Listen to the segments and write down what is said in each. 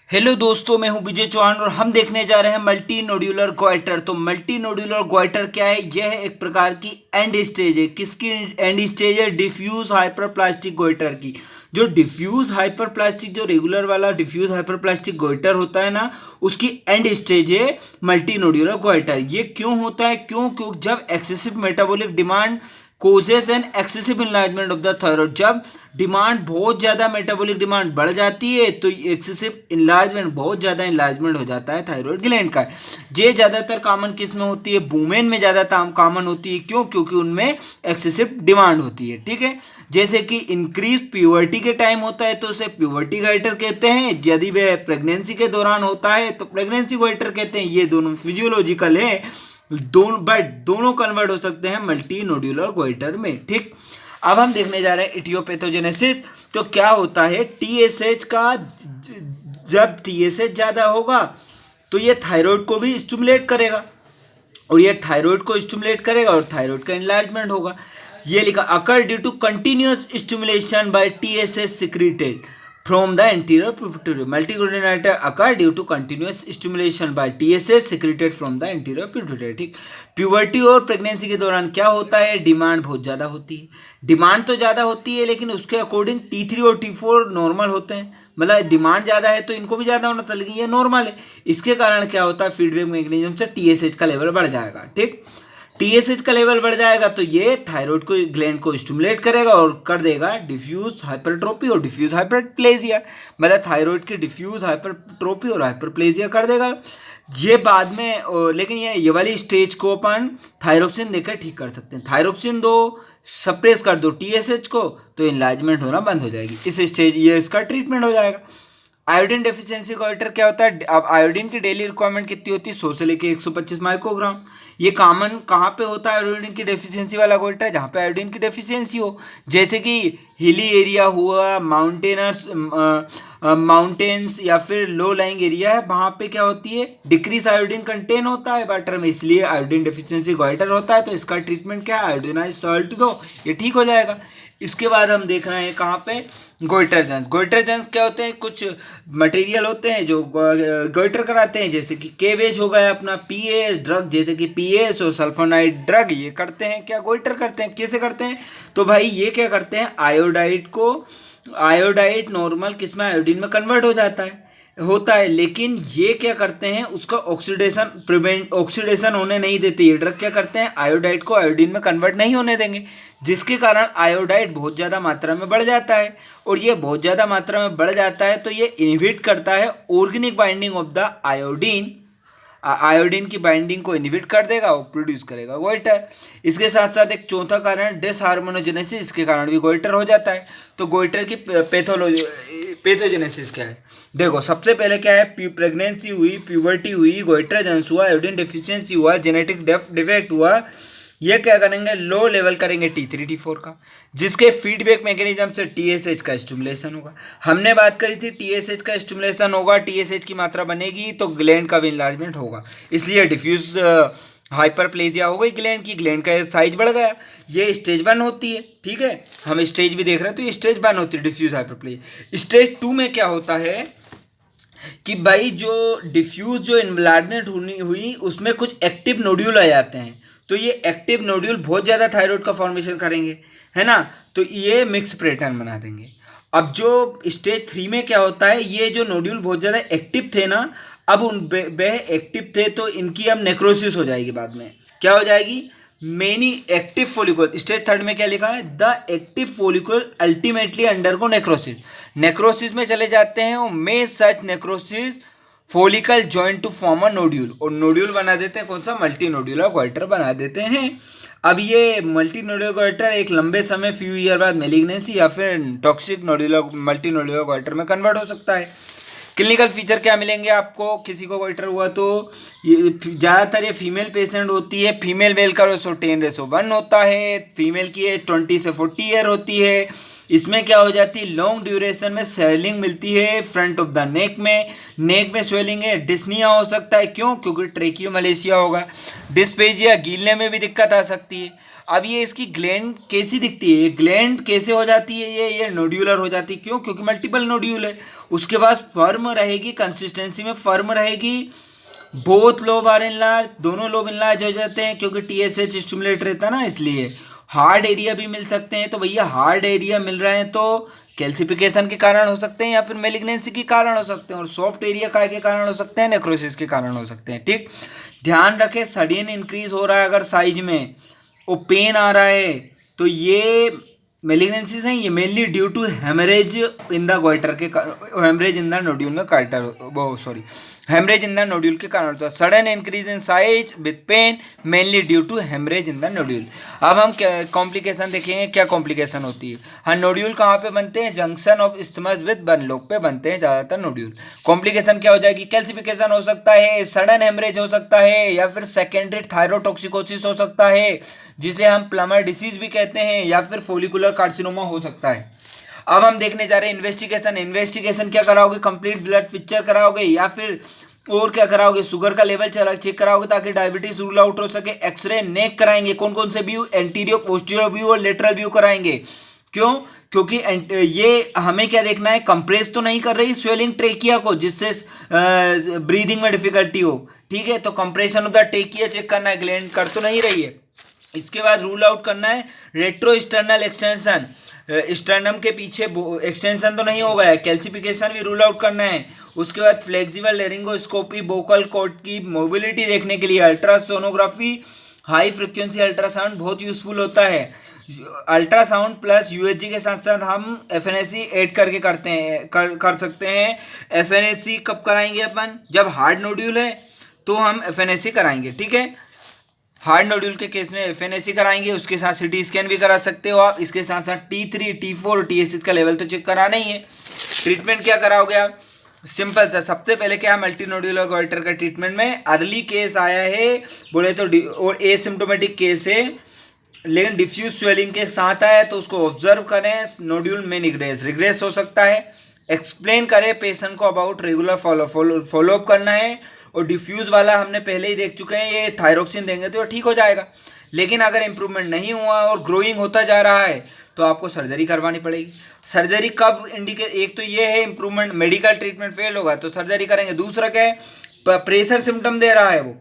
Hello दोस्तों, मैं हूं विजय चौहान और हम देखने जा रहे हैं मल्टी नोड्यूलर गोइटर। तो मल्टी नोड्यूलर गोइटर क्या है? यह एक प्रकार की एंड स्टेज है। किसकी एंड स्टेज है? डिफ्यूज हाइपरप्लास्टिक गोइटर की। जो डिफ्यूज हाइपरप्लास्टिक, जो रेगुलर वाला डिफ्यूज हाइपरप्लास्टिक गोइटर होता है ना, उसकी एंड स्टेज है मल्टी नोड्यूलर गोइटर। ये क्यों होता है? क्यों जब excessive metabolic demand causes and excessive enlargement of the thyroid. जब डिमांड बहुत ज़्यादा, मेटाबॉलिक डिमांड बढ़ जाती है तो एक्सेसिव इनलार्जमेंट, बहुत ज़्यादा इनलार्जमेंट हो जाता है थायराइड ग्लैंड का। ये ज़्यादातर कॉमन किस में होती है? वुमेन में ज़्यादा कॉमन होती है। क्यों? क्योंकि उनमें एक्सेसिव डिमांड होती है। ठीक है, जैसे कि इंक्रीज प्यूबर्टी के टाइम होता है तो उसे प्यूबर्टी गोइटर कहते हैं। यदि वह प्रेगनेंसी के दौरान होता है तो प्रेगनेंसी गोइटर कहते हैं। ये दोनों फिजियोलॉजिकल है, दोनों कन्वर्ट हो सकते हैं मल्टी नोड्यूलर गोइटर में। ठीक, अब हम देखने जा रहे हैं इटियोपैथोजेनेसिस। तो क्या होता है? टीएसएच का, जब टीएसएच ज़्यादा होगा तो ये थायराइड को भी स्टिमुलेट करेगा, और ये थायराइड को स्टिमुलेट करेगा और थायराइड का एनलार्जमेंट होगा। ये लिखा, occur due to continuous stimulation by TSH secreted from the anterior pituitary. मल्टीग्लूटिनाइटर occur due to continuous stimulation by TSH secreted from the anterior pituitary. ठीक, प्यूबर्टी और प्रेगनेंसी के दौरान क्या होता है? डिमांड बहुत ज़्यादा होती है। डिमांड तो ज़्यादा होती है लेकिन उसके अकॉर्डिंग T3 और T4 नॉर्मल होते हैं। मतलब डिमांड ज़्यादा है तो इनको भी ज़्यादा होना था, लेकिन ये नॉर्मल है। इसके कारण क्या होता है? फीडबैक मैकेनिज्म से टीएसएच का लेवल बढ़ जाएगा। ठीक, टीएसएच का लेवल बढ़ जाएगा तो ये थायराइड को, ग्लैंड को स्टिमुलेट करेगा और कर देगा डिफ्यूज हाइपरट्रोपी और डिफ्यूज हाइपरप्लेजिया। मतलब थायराइड की डिफ्यूज हाइपरट्रोपी और हाइपरप्लेजिया कर देगा। ये बाद में लेकिन ये वाली स्टेज को अपन थायरोक्सिन देकर ठीक कर सकते हैं। थायरोक्सिन दो, सप्रेस कर दो टीएसएच को, तो इनलार्जमेंट होना बंद हो जाएगी। इस स्टेज ये इसका ट्रीटमेंट हो जाएगा। आयोडीन डेफिशिएंसी गोइटर क्या होता है? अब आयोडीन की डेली रिक्वायरमेंट कितनी होती है? 100 से लेके 125 माइक्रोग्राम। ये कॉमन कहाँ पे होता है आयोडीन की डेफिशिएंसी वाला गोइटर? जहाँ पे आयोडीन की डेफिशिएंसी हो, जैसे कि हिली एरिया हुआ, माउंटेन्स या फिर लो लाइंग एरिया है, वहाँ पे क्या होती है? डिक्रीज आयोडीन कंटेन होता है वाटर में, इसलिए आयोडीन डेफिशिएंसी गोइटर होता है। तो इसका ट्रीटमेंट क्या है? आयोडीनाइज सॉल्ट दो, ये ठीक हो जाएगा। इसके बाद हम देख रहे हैं कहाँ पे? गोइटरजेंस। गोइटरजेंस क्या होते हैं? कुछ मटेरियल होते हैं जो गोइटर कराते हैं, जैसे कि केवेज हो गया अपना, पीएस ड्रग, जैसे कि पीएस और सल्फोनाइड ड्रग, ये करते हैं क्या? गोइटर करते हैं। कैसे करते हैं? तो भाई ये क्या करते हैं? आयोडाइड को, आयोडाइड नॉर्मल किस में? आयोडीन में कन्वर्ट हो जाता है, होता है, लेकिन ये क्या करते हैं? उसका ऑक्सीडेशन होने नहीं देते। ये ड्रग क्या करते हैं? आयोडाइड को आयोडीन में कन्वर्ट नहीं होने देंगे, जिसके कारण आयोडाइड बहुत ज़्यादा मात्रा में बढ़ जाता है। और ये बहुत ज़्यादा मात्रा में बढ़ जाता है तो ये इनहिबिट करता है organic binding of the iodine. Iodine की बाइंडिंग को इनहिबिट कर देगा और प्रोड्यूस करेगा गोइटर। इसके साथ साथ एक चौथा कारण डिसहार्मोनोजेनेसिस, इसके कारण भी गोइटर हो जाता है। तो गोइटर की पैथोजेनेसिस क्या है? देखो, सबसे पहले क्या है? प्रेगनेंसी हुई, प्यूबर्टी हुई, गोइटरजेंस हुआ, आयोडीन डेफिशिएंसी हुआ, जेनेटिक डिफेक्ट हुआ। ये क्या करेंगे? लो लेवल करेंगे T3 T4 का, जिसके फीडबैक मैकेनिज्म से टीएसएच का स्टिमुलेशन होगा। हमने बात करी थी टीएसएच का स्टिमुलेशन होगा, टीएसएच की मात्रा बनेगी तो ग्लैंड का भी इनलार्जमेंट होगा, इसलिए डिफ्यूज हाइपरप्लेजिया हो गई ग्लैंड की, ग्लैंड का साइज बढ़ गया। ये स्टेज 1 होती है। ठीक है, हम स्टेज भी देख रहे हैं तो ये स्टेज 1 होती है डिफ्यूज हाइपरप्लेजिया। स्टेज 2 में क्या होता है कि भाई जो डिफ्यूज, जो इनलार्जमेंट हुई उसमें कुछ एक्टिव नोड्यूल आ जाते हैं। तो ये एक्टिव नोड्यूल बहुत ज़्यादा थायराइड का फॉर्मेशन करेंगे, है ना? तो ये मिक्स पैटर्न बना देंगे। अब जो स्टेज 3 में क्या होता है? ये जो नोड्यूल बहुत ज़्यादा एक्टिव थे ना, अब उन वह एक्टिव थे तो इनकी अब नेक्रोसिस हो जाएगी। बाद में क्या हो जाएगी? Many active follicle. स्टेज 3 में क्या लिखा है? The active follicle ultimately undergo necrosis. Necrosis में चले जाते हैं और may such necrosis follicle joint to form a nodule, और नोड्यूल बना देते हैं। कौन सा? मल्टी नोड्यूलर गोइटर बना देते हैं। अब ये मल्टी नोड्यूलर गोइटर एक लंबे समय, फ्यू ईयर बाद मेलिग्नेंसी या फिर toxic nodular, multi nodular goitre में कन्वर्ट हो सकता है। क्लिनिकल फीचर क्या मिलेंगे आपको? किसी को गोइटर हुआ तो ये ज़्यादातर ये फीमेल पेशेंट होती है। फीमेल मेल का रेशो 10:1 होता है। फीमेल की एज 20 से 40 ईयर होती है। इसमें क्या हो जाती है? लॉन्ग ड्यूरेशन में स्वेलिंग मिलती है फ्रंट ऑफ द नेक में स्वेलिंग है। डिस्निया हो सकता है, क्यों? क्योंकि ट्रेकियोमलेशिया होगा। डिस्पेजिया, गीलने में भी दिक्कत आ सकती है। अब ये इसकी ग्लैंड कैसी दिखती है, ये ग्लैंड कैसे हो जाती है, ये नोड्यूलर हो जाती है। क्यों? क्योंकि मल्टीपल नोड्यूल है। उसके बाद फर्म रहेगी, कंसिस्टेंसी में फर्म रहेगी। बोथ लोब आर इनलार्ज, दोनों लोब इनलार्ज हो जाते हैं क्योंकि टीएसएच स्टिमुलेट रहता है ना, इसलिए। हार्ड एरिया भी मिल सकते हैं, तो भैया हार्ड एरिया मिल रहे हैं तो कैल्सिफिकेशन के कारण हो सकते हैं या फिर मेलिग्नेंसी के कारण हो सकते हैं, और सॉफ्ट एरिया काय के कारण हो सकते हैं, नेक्रोसिस के कारण हो सकते हैं। ठीक, ध्यान रखें सडन इंक्रीज हो रहा है अगर साइज में और पेन आ रहा है तो ये मेलिग्नेंसीज हैं, ये mainly due to haemorrhage in the goitre के, हेमरेज इन द नोड्यूल में काइटर, वो sorry haemorrhage in the nodule के कारण होता है। Sudden increase in size with pain mainly due to haemorrhage in the nodule. अब हम कॉम्प्लिकेशन देखेंगे, क्या कॉम्प्लिकेशन होती है। हाँ, नोड्यूल कहाँ पे बनते हैं? जंक्शन ऑफ इस्थमस विद बर्नलोक पे बनते हैं ज़्यादातर नोड्यूल। कॉम्प्लिकेशन क्या हो जाएगी? कैल्सिफिकेशन हो सकता है, सडन हेमरेज हो सकता है, या फिर सेकेंडरी थायरोटॉक्सिकोसिस हो सकता है जिसे हम प्लमर डिसीज भी कहते हैं, या फिर फोलिकुलर कार्सिनोमा हो सकता है। अब हम देखने जा रहे हैं इन्वेस्टिगेशन। इन्वेस्टिगेशन क्या कराओगे? कंप्लीट ब्लड पिक्चर कराओगे या फिर और क्या कराओगे? शुगर का लेवल चेक कराओगे ताकि डायबिटीज रूल आउट हो सके। एक्सरे नेक कराएंगे, कौन कौन से व्यू? एंटीरियर, पोस्टीरियर व्यू और लेटरल व्यू कराएंगे। क्यों? क्योंकि ये हमें क्या देखना है, कंप्रेस तो नहीं कर रही स्वेलिंग ट्रेकिया को जिससे ब्रीदिंग में डिफिकल्टी हो। ठीक है, तो compression of the trachea check करना है, ग्लैंड कर तो नहीं रही है। इसके बाद रूल आउट करना है रेट्रो स्टर्नल एक्सटेंशन, स्टर्नम के पीछे एक्सटेंशन तो नहीं होगा, कैल्सिफिकेशन भी रूल आउट करना है। उसके बाद फ्लेक्सिबल लेरिंगोस्कोपी, वोकल कॉर्ड की मोबिलिटी देखने के लिए अल्ट्रासोनोग्राफी, हाई फ्रिक्वेंसी अल्ट्रासाउंड बहुत यूजफुल होता है। अल्ट्रासाउंड प्लस यूएसजी के साथ साथ हम एफएनएसी ऐड करके करते हैं, कर सकते हैं। एफएनएसी कब कराएंगे अपन? जब हार्ड नोड्यूल है तो हम एफएनएसी कराएंगे। ठीक है, हार्ड नोड्यूल के केस में एफएनएसी कराएंगे, उसके साथ सिटी स्कैन भी करा सकते हो आप। इसके साथ साथ T3, T4, TSH का लेवल तो चेक कराना ही है। ट्रीटमेंट क्या कराओगे आप? सिंपल सा, सबसे पहले क्या मल्टी नोड्यूलर गोइटर का ट्रीटमेंट में अर्ली केस आया है बोले तो और एसिम्प्टोमेटिक केस है लेकिन डिफ्यूज स्वेलिंग के साथ आया तो उसको ऑब्जर्व करें। नोड्यूल में रिग्रेस हो सकता है, एक्सप्लेन करें पेशेंट को अबाउट रेगुलर फॉलोअप करना है। और डिफ्यूज वाला हमने पहले ही देख चुके हैं, ये थायरोक्सिन देंगे तो ठीक हो जाएगा। लेकिन अगर इंप्रूवमेंट नहीं हुआ और ग्रोइंग होता जा रहा है तो आपको सर्जरी करवानी पड़ेगी। सर्जरी कब इंडिकेट? एक तो ये है इंप्रूवमेंट, मेडिकल ट्रीटमेंट फेल होगा तो सर्जरी करेंगे। दूसरा क्या है? प्रेशर सिम्टम दे रहा है वो,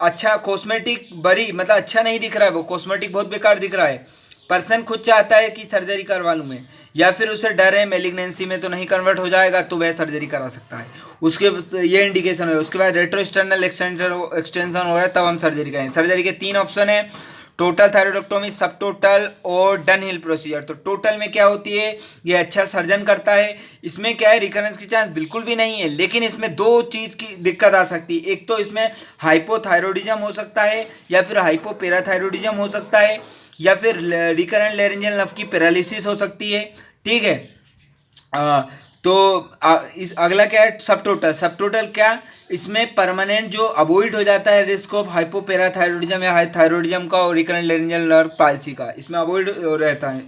अच्छा कॉस्मेटिक बड़ी मतलब अच्छा नहीं दिख रहा है, वो कॉस्मेटिक बहुत बेकार दिख रहा है। पर्सन खुद चाहता है कि सर्जरी करवा लूँ मैं, या फिर उसे डर है मेलिग्नेंसी में तो नहीं कन्वर्ट हो जाएगा तो वह सर्जरी करा सकता है। उसके ये इंडिकेशन है। उसके बाद रेट्रोस्टर्नल एक्सटेंशन हो रहा है तब हम सर्जरी करेंगे। सर्जरी के 3 ऑप्शन है, टोटल थायरोइडेक्टोमी, सब टोटल और डनहिल प्रोसीजर। तो टोटल में क्या होती है? ये अच्छा सर्जन करता है। इसमें क्या है? रिकरेंस की चांस बिल्कुल भी नहीं है, लेकिन इसमें 2 चीज़ की दिक्कत आ सकती है। एक तो इसमें हाइपोथायरॉयडिज्म हो सकता है या फिर हाइपोपेराथायरॉयडिज्म हो सकता है, या फिर रिकरेंट लेरेंजियल नर्व की पैरालिसिस हो सकती है। ठीक है, इस अगला क्या है? सब टोटल। सब टोटल क्या? इसमें परमानेंट जो अवॉइड हो जाता है रिस्क ऑफ हाइपोपेराथायरॉयडिज्म या थायरॉयडिज्म का और रिकरेंट लेरेंजियल नर्व पाल्सी का, इसमें अवॉइड रहता है।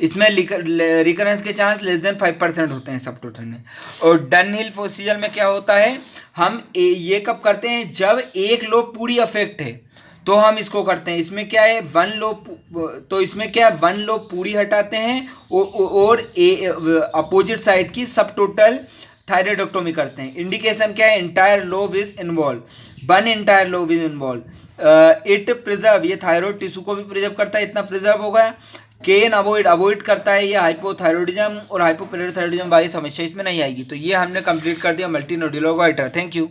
इसमें रिकरेंस के चांस लेस देन 5% होते हैं सब टोटल में। और डनहिल प्रोसीजर में क्या होता है? हम ये कब करते हैं? जब एक लोब पूरी अफेक्ट है तो हम इसको करते हैं। इसमें क्या है? 1 लोब, तो इसमें क्या है? 1 लोब पूरी हटाते हैं और अपोजिट साइड की सब टोटल थायरॉइडेक्टोमी करते हैं। इंडिकेशन क्या है? Entire lobe is involve, 1 entire lobe is involve. It preserve, ये थायरॉइड टिश्यू को भी प्रिजर्व करता है, इतना प्रिजर्व होगा। केन अवॉइड करता है, ये हाइपोथायरॉयडिज्म और हाइपोपेराथायरॉयडिज्म वाली समस्या इसमें नहीं आएगी। तो ये हमने कंप्लीट कर दिया multi nodular goitre. Thank you.